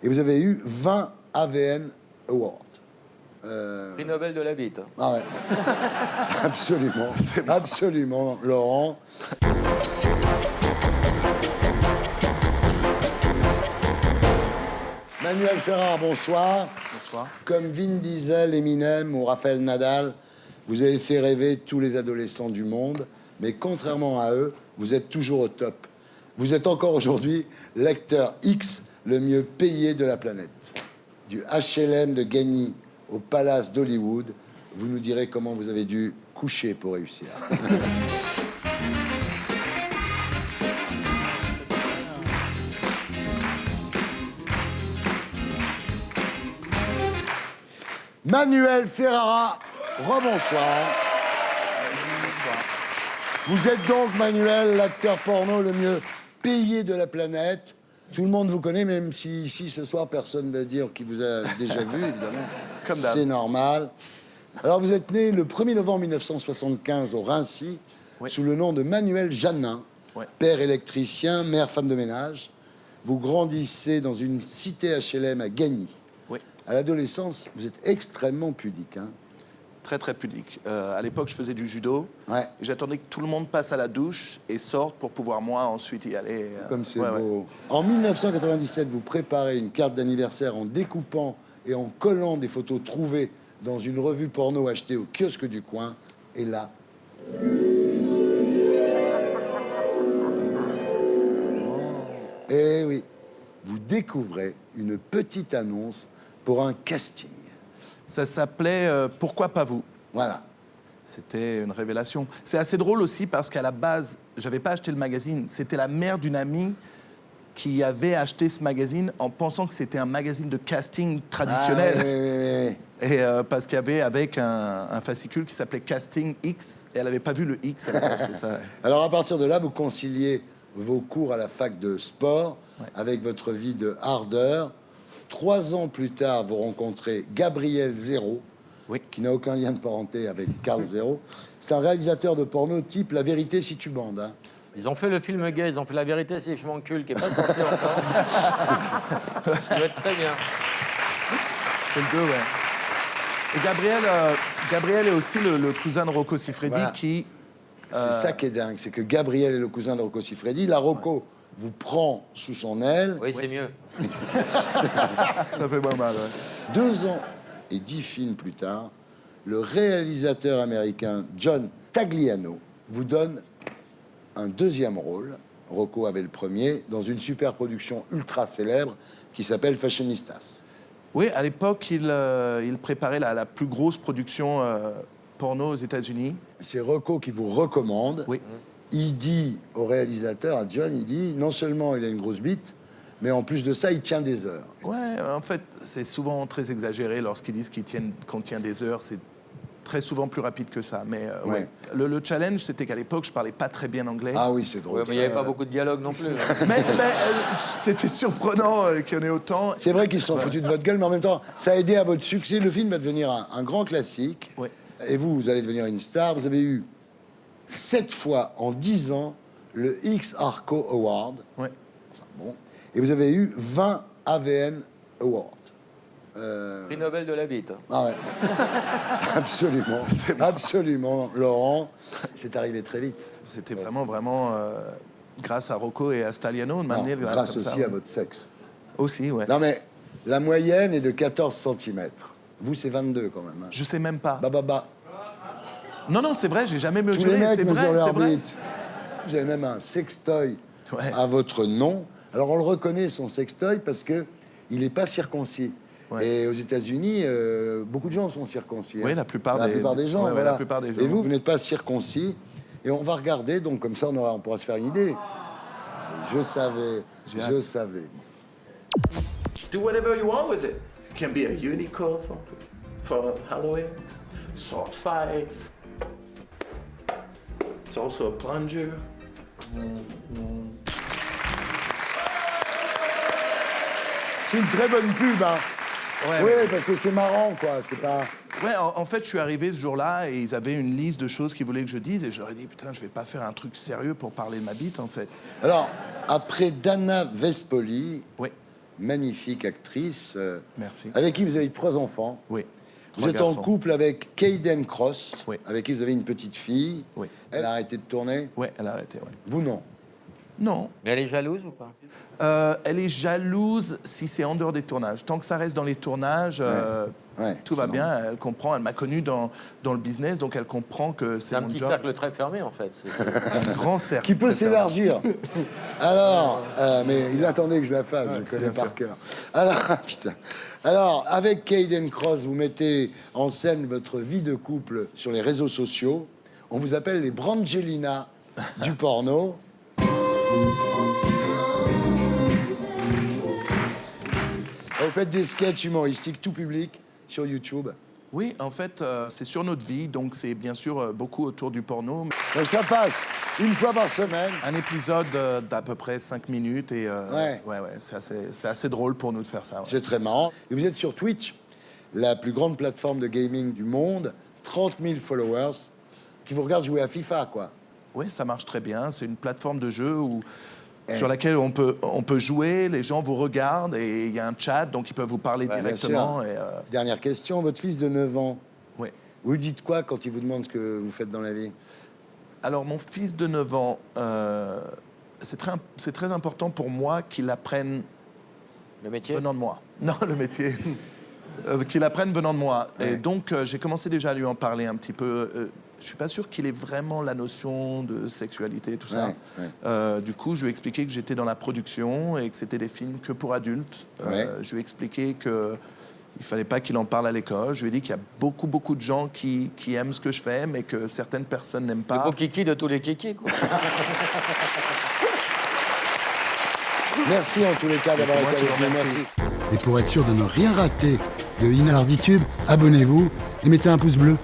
Et vous avez eu 20 AVN Awards. Prix Nobel de la bite. Ah ouais. Absolument. Absolument, Laurent. Manuel Ferrara, bonsoir. Bonsoir. Comme Vin Diesel, Eminem ou Rafael Nadal, vous avez fait rêver tous les adolescents du monde, mais contrairement à eux, vous êtes toujours au top. Vous êtes encore aujourd'hui l'acteur X le mieux payé de la planète. Du HLM de Gagny au Palace d'Hollywood, vous nous direz comment vous avez dû coucher pour réussir. Manuel Ferrara, rebonsoir. Vous êtes donc, Manuel, l'acteur porno le mieux payé de la planète. Tout le monde vous connaît, même si ici, ce soir, personne ne va dire qu'il vous a déjà vu, évidemment. Comme d'hab. C'est normal. Alors, vous êtes né le 1er novembre 1975 au Raincy, Oui. sous le nom de Manuel Janin, Ouais. père électricien, mère femme de ménage. Vous grandissez dans une cité HLM à Gagny. Oui, À l'adolescence, vous êtes extrêmement pudique, hein. très très pudique. À l'époque, je faisais du judo. Ouais. Et j'attendais que tout le monde passe à la douche et sorte pour pouvoir moi ensuite y aller. Comme c'est ouais, beau. En 1997, vous préparez une carte d'anniversaire en découpant et en collant des photos trouvées dans une revue porno achetée au kiosque du coin. Et là... Eh oui, vous découvrez une petite annonce pour un casting. Ça s'appelait Pourquoi pas vous? Voilà. C'était une révélation. C'est assez drôle aussi parce qu'à la base, j'avais pas acheté le magazine. C'était la mère d'une amie qui avait acheté ce magazine en pensant que c'était un magazine de casting traditionnel. Ah, oui, oui, oui. Et parce qu'il y avait avec un fascicule qui s'appelait Casting X. Et elle n'avait pas vu le X, elle avait acheté ça. Alors, à partir de là, vous conciliez vos cours à la fac de sport Ouais. avec votre vie de hardeur. 3 ans plus tard, vous rencontrez Gabriel Zéro, Oui. qui n'a aucun lien de parenté avec Carl Zéro. C'est un réalisateur de porno type La Vérité si tu bandes. Hein. Ils ont fait le film gay, ils ont fait La Vérité si je m'encule, qui n'est pas sorti encore. Ça doit être très bien. C'est le 2, ouais. Et Gabriel est aussi le cousin de Rocco Siffredi Voilà. qui... C'est ça qui est dingue, c'est que Gabriel est le cousin de Rocco Siffredi. La Rocco vous prend sous son aile. Oui, c'est mieux. Ça fait pas mal, ouais. 2 ans et 10 films plus tard, le réalisateur américain John Tagliano vous donne un deuxième rôle. Rocco avait le premier, dans une super production ultra célèbre qui s'appelle Fashionistas. Oui, à l'époque, il préparait la plus grosse production porno aux États-Unis. C'est Rocco qui vous recommande. Oui. Il dit au réalisateur, à John, il dit non seulement il a une grosse bite, mais en plus de ça, il tient des heures. Ouais, en fait, c'est souvent très exagéré lorsqu'ils disent qu'on tient des heures. C'est très souvent plus rapide que ça. Mais Ouais. ouais. Le challenge, c'était qu'à l'époque, je parlais pas très bien anglais. Ah oui, c'est drôle. Ouais, mais il n'y avait pas beaucoup de dialogue non plus. Mais c'était surprenant qu'il y en ait autant. C'est vrai qu'ils se sont foutus de votre gueule, mais en même temps, ça a aidé à votre succès. Le film va devenir un grand classique. Ouais. Et vous allez devenir une star. Vous avez eu 7 fois en 10 ans le X Arco Award. Ouais. Bon. Et vous avez eu 20 AVN Awards. Prix Nobel de la bite. Ah ouais. Absolument. Absolument, Laurent. C'est arrivé très vite. C'était vraiment grâce à Rocco et à Staliano de m'amener Non, grâce aussi à votre sexe. Aussi, ouais. Non, mais la moyenne est de 14 cm. Vous, c'est 22 quand même. Hein. Je sais même pas. Bah. Non, c'est vrai, j'ai jamais Tous les mesuré. mecs C'est vrai, mesurent leur c'est vrai. bite. Vous avez même un sextoy Ouais. à votre nom. Alors, on le reconnaît, son sextoy, parce que il n'est pas circoncis. Ouais. Et aux États-Unis, beaucoup de gens sont circoncis. Oui, hein. la plupart des gens. ouais, Voilà. la plupart des gens. Et vous n'êtes pas circoncis. Et on va regarder, donc comme ça, on pourra se faire une idée. Je savais. Do whatever you want with it. It can be a unicorn for Halloween, sword fights. It's also a plunger. C'est une très bonne pub, hein. Ouais, Oui, ouais. parce que c'est marrant, quoi. C'est pas... Ouais, en fait, je suis arrivé ce jour-là et ils avaient une liste de choses qu'ils voulaient que je dise et je leur ai dit, putain, je vais pas faire un truc sérieux pour parler de ma bite, en fait. Alors, après Dana Vespoli, Oui. magnifique actrice Merci. avec qui vous avez eu 3 enfants. Oui. Vous 3 êtes en garçons. couple avec Kayden Cross, Oui. avec qui vous avez une petite fille. Oui. Elle a arrêté de tourner. Oui, elle a arrêté, ouais. Vous, non. Non. Mais elle est jalouse ou pas? Elle est jalouse si c'est en dehors des tournages. Tant que ça reste dans les tournages, Ouais, tout va c'est bien. Elle comprend. Elle m'a connu dans le business, donc elle comprend que C'est c'est un mon petit job. cercle très fermé, en fait. Un grand cercle. Qui peut très fermé. s'élargir. Alors, mais il attendait que je la fasse, je connais bien par sûr. cœur. Alors, putain. Alors, avec Kayden Cross, vous mettez en scène votre vie de couple sur les réseaux sociaux. On vous appelle les Brangelina du porno. Vous faites des sketchs humoristiques tout public sur YouTube. Oui, en fait, c'est sur notre vie, donc c'est bien sûr beaucoup autour du porno. Donc ça passe une fois par semaine. Un épisode d'à peu près 5 minutes et Ouais. c'est assez drôle pour nous de faire ça. Ouais. C'est très marrant. Et vous êtes sur Twitch, la plus grande plateforme de gaming du monde. 30 000 followers qui vous regardent jouer à FIFA, quoi. Oui, ça marche très bien. C'est une plateforme de jeu sur laquelle on peut jouer, les gens vous regardent et il y a un chat, donc ils peuvent vous parler Ouais, bien directement. sûr. Et, Dernière question, votre fils de 9 ans, ouais. vous lui dites quoi quand il vous demande ce que vous faites dans la vie? Alors, mon fils de 9 ans, c'est très important pour moi qu'il apprenne Le métier? venant de moi. Non, le métier. Qu'il apprenne venant de moi. Ouais. Et donc, j'ai commencé déjà à lui en parler un petit peu. Je suis pas sûr qu'il ait vraiment la notion de sexualité et tout ça. Ouais. Du coup, je lui ai expliqué que j'étais dans la production et que c'était des films que pour adultes. Ouais. Je lui ai expliqué que il fallait pas qu'il en parle à l'école. Je lui ai dit qu'il y a beaucoup de gens qui aiment ce que je fais, mais que certaines personnes n'aiment Le pas. beau kiki de tous les kikis, quoi. Merci en tous les cas d'avoir C'est moi été qui avec vous nous. remercie. Merci. Et pour être sûr de ne rien rater de Inarditube, abonnez-vous et mettez un pouce bleu.